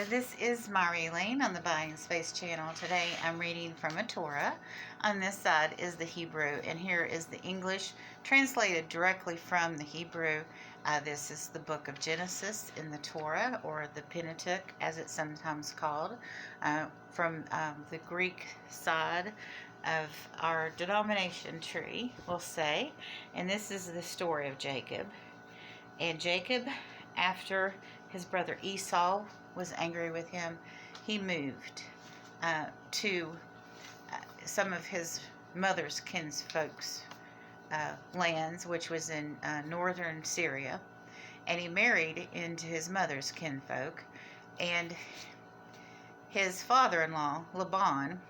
This is Marilyn on the Buying Space channel. Today I'm reading from a Torah. On this side is the Hebrew, and here is the English translated directly from the Hebrew. This is the book of Genesis in the Torah, or the Pentateuch as it's sometimes called, from the Greek side of our denomination tree, we'll say. And this is the story of Jacob. And Jacob, after his brother Esau was angry with him, he moved to some of his mother's kinsfolk's lands, which was in northern Syria, and he married into his mother's kinfolk. And his father-in-law, Laban,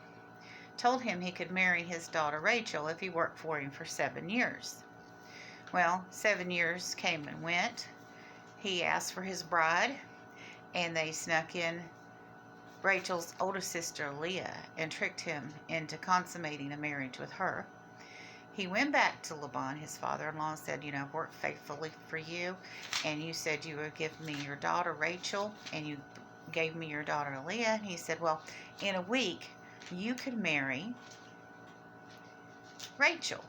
told him he could marry his daughter Rachel if he worked for him for 7 years. Well, 7 years came and went. He asked for his bride, and they snuck in Rachel's oldest sister, Leah, and tricked him into consummating a marriage with her. He went back to Laban, his father-in-law, and said, I've worked faithfully for you, and you said you would give me your daughter Rachel, and you gave me your daughter Leah. And he said, well, in a week, you could marry Rachel,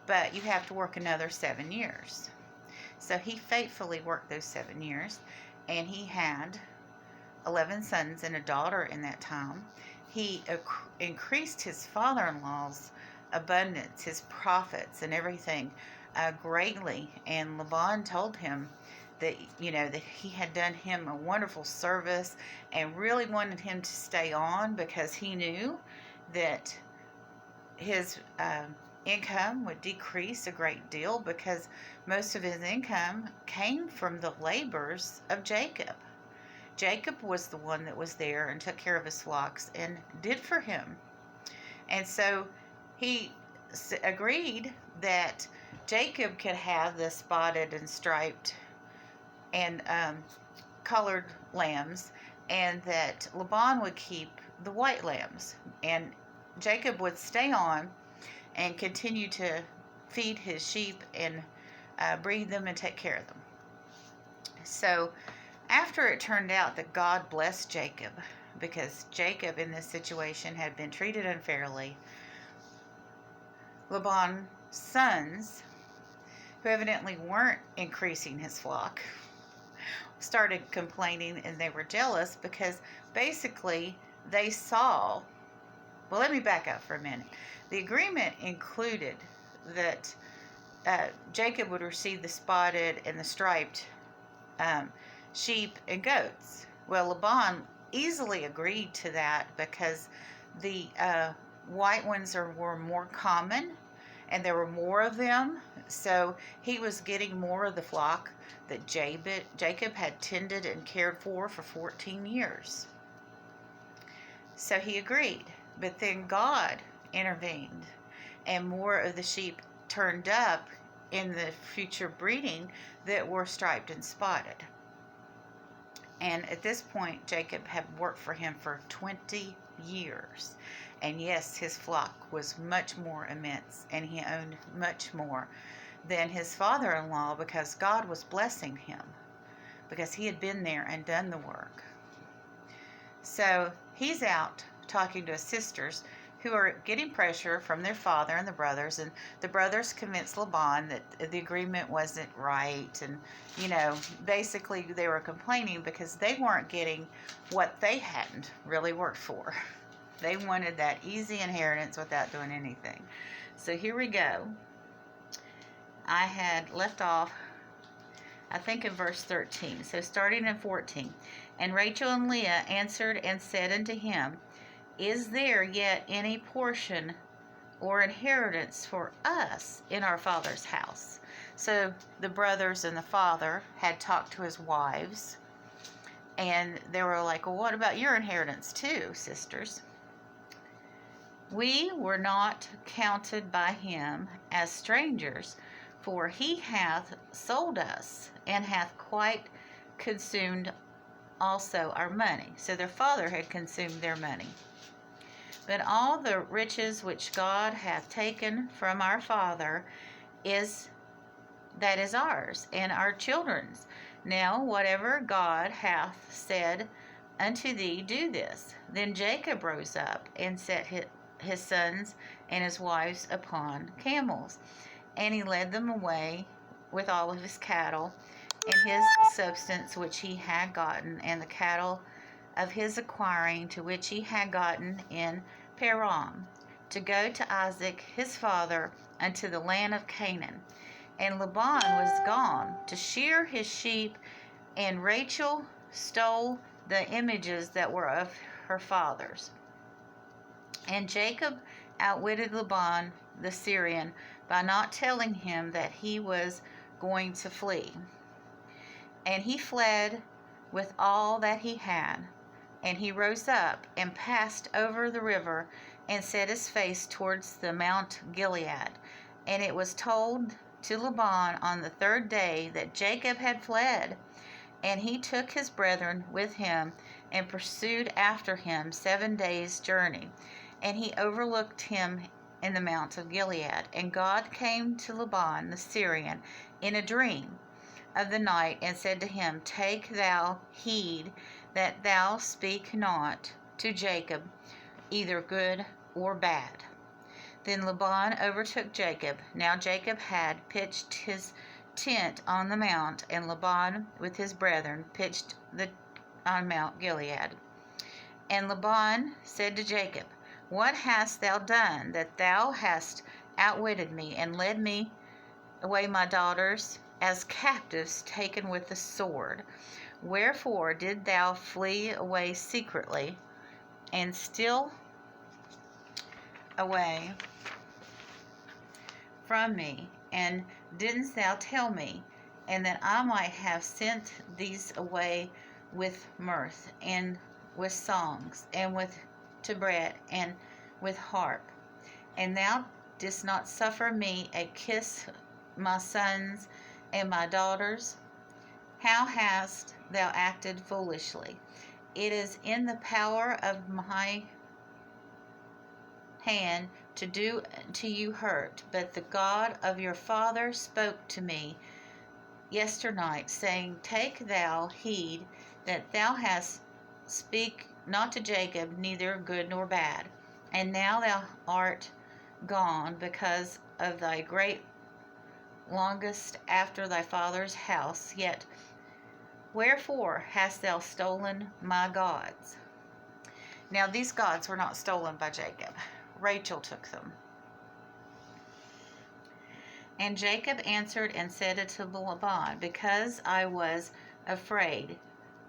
but you have to work another 7 years. So he faithfully worked those 7 years, and he had 11 sons and a daughter in that time. He increased his father-in-law's abundance, his profits and everything greatly. And Laban told him that, that he had done him a wonderful service and really wanted him to stay on, because he knew that his income would decrease a great deal, because most of his income came from the labors of Jacob. Jacob was the one that was there and took care of his flocks and did for him. And so he agreed that Jacob could have the spotted and striped and colored lambs, and that Laban would keep the white lambs, and Jacob would stay on and continue to feed his sheep and breed them and take care of them. So after it turned out that God blessed Jacob, because Jacob in this situation had been treated unfairly, Laban's sons, who evidently weren't increasing his flock, started complaining, and they were jealous because basically they saw. Well, let me back up for a minute. The agreement included that Jacob would receive the spotted and the striped sheep and goats. Well, Laban easily agreed to that because the white ones were more common, and there were more of them. So he was getting more of the flock that Jacob had tended and cared for 14 years. So he agreed. But then God intervened, and more of the sheep turned up in the future breeding that were striped and spotted. And at this point, Jacob had worked for him for 20 years. And yes, his flock was much more immense, and he owned much more than his father-in-law, because God was blessing him, because he had been there and done the work. So he's out talking to his sisters, who are getting pressure from their father and the brothers, and the brothers convinced Laban that the agreement wasn't right, and basically they were complaining because they weren't getting what they hadn't really worked for. They wanted that easy inheritance without doing anything. So here we go. I had left off, I think, in verse 13. So starting in 14. And Rachel and Leah answered and said unto him, is there yet any portion or inheritance for us in our father's house? So the brothers and the father had talked to his wives, and they were like, well, what about your inheritance too, sisters? We were not counted by him as strangers, for he hath sold us, and hath quite consumed also our money. So their father had consumed their money. But all the riches which God hath taken from our father is ours, and our children's. Now whatever God hath said unto thee do this. Then Jacob rose up and set his sons and his wives upon camels, and he led them away with all of his cattle and his substance which he had gotten, and the cattle of his acquiring to which he had gotten in Paran, to go to Isaac his father unto the land of Canaan. And Laban was gone to shear his sheep, and Rachel stole the images that were of her father's. And Jacob outwitted Laban the Syrian by not telling him that he was going to flee. And he fled with all that he had. And he rose up and passed over the river and set his face towards the Mount Gilead. And it was told to Laban on the third day that Jacob had fled. And he took his brethren with him and pursued after him 7 days' journey. And he overlooked him in the Mount of Gilead. And God came to Laban the Syrian in a dream of the night, and said to him, Take thou heed that thou speak not to Jacob either good or bad. Then Laban overtook Jacob. Now Jacob had pitched his tent on the mount, and Laban with his brethren pitched on Mount Gilead. And Laban said to Jacob, What hast thou done, that thou hast outwitted me, and led me away my daughters as captives taken with the sword? Wherefore did thou flee away secretly, and steal away from me? And didn't thou tell me, and that I might have sent these away with mirth, and with songs, and with tabret, and with harp? And thou didst not suffer me a kiss my sons and my daughters? How hast thou acted foolishly? It is in the power of my hand to do to you hurt, but the God of your father spoke to me yesternight, saying, Take thou heed that thou hast speak not to Jacob neither good nor bad. And now thou art gone because of thy great longest after thy father's house, yet wherefore hast thou stolen my gods? Now these gods were not stolen by Jacob. Rachel took them. And Jacob answered and said unto Laban, Because I was afraid,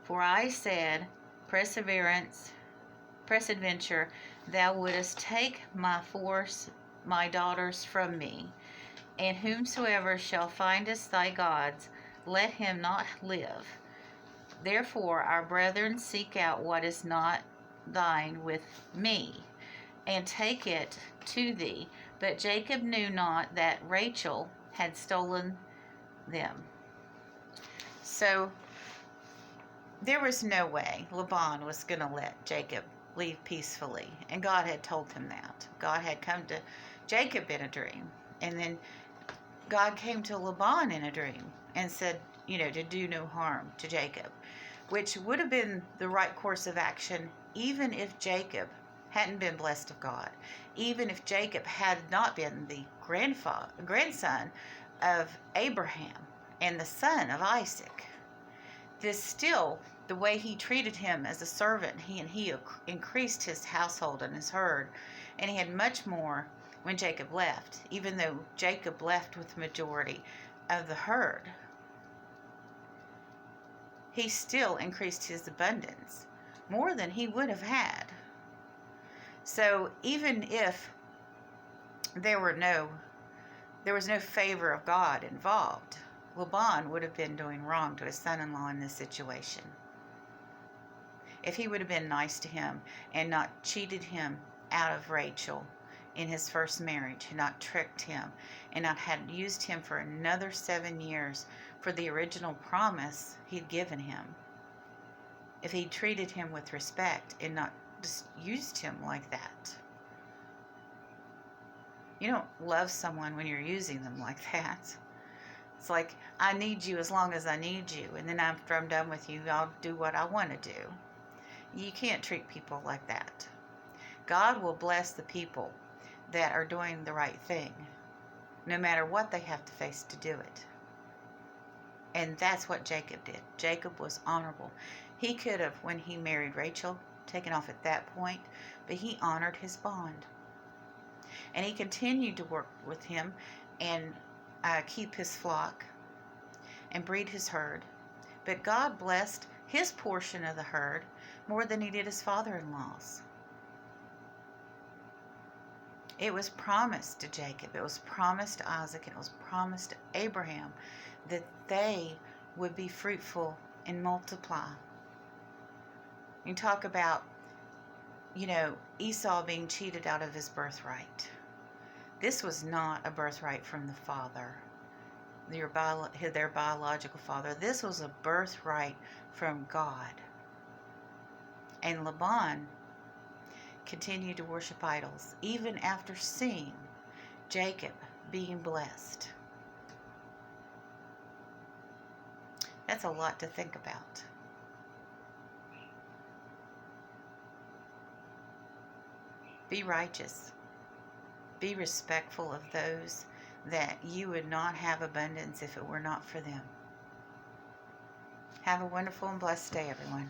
for I said, Peradventure thou wouldest take my daughters from me. And whomsoever shall findest thy gods, let him not live. Therefore our brethren seek out what is not thine with me, and take it to thee. But Jacob knew not that Rachel had stolen them. So there was no way Laban was going to let Jacob leave peacefully. And God had told him that. God had come to Jacob in a dream. And then God came to Laban in a dream and said, to do no harm to Jacob, which would have been the right course of action even if Jacob hadn't been blessed of God, even if Jacob had not been the grandson of Abraham and the son of Isaac. This still, the way he treated him as a servant, he increased his household and his herd, and he had much more when Jacob left, even though Jacob left with the majority of the herd. He still increased his abundance more than he would have had. So even if there was no favor of God involved, Laban would have been doing wrong to his son-in-law in this situation. If he would have been nice to him and not cheated him out of Rachel in his first marriage, and not tricked him, and not had used him for another 7 years for the original promise he'd given him. If he'd treated him with respect and not just used him like that. You don't love someone when you're using them like that. It's like, I need you as long as I need you, and then after I'm done with you, I'll do what I want to do. You can't treat people like that. God will bless the people that are doing the right thing, no matter what they have to face to do it. And that's what Jacob did. Jacob was honorable. He could have, when he married Rachel, taken off at that point, but he honored his bond. And he continued to work with him and keep his flock and breed his herd. But God blessed his portion of the herd more than he did his father-in-law's. It was promised to Jacob, it was promised to Isaac, and it was promised to Abraham that they would be fruitful and multiply. You talk about, Esau being cheated out of his birthright. This was not a birthright from the father, their biological father. This was a birthright from God. And Laban continued to worship idols, even after seeing Jacob being blessed. That's a lot to think about. Be righteous. Be respectful of those that you would not have abundance if it were not for them. Have a wonderful and blessed day, everyone.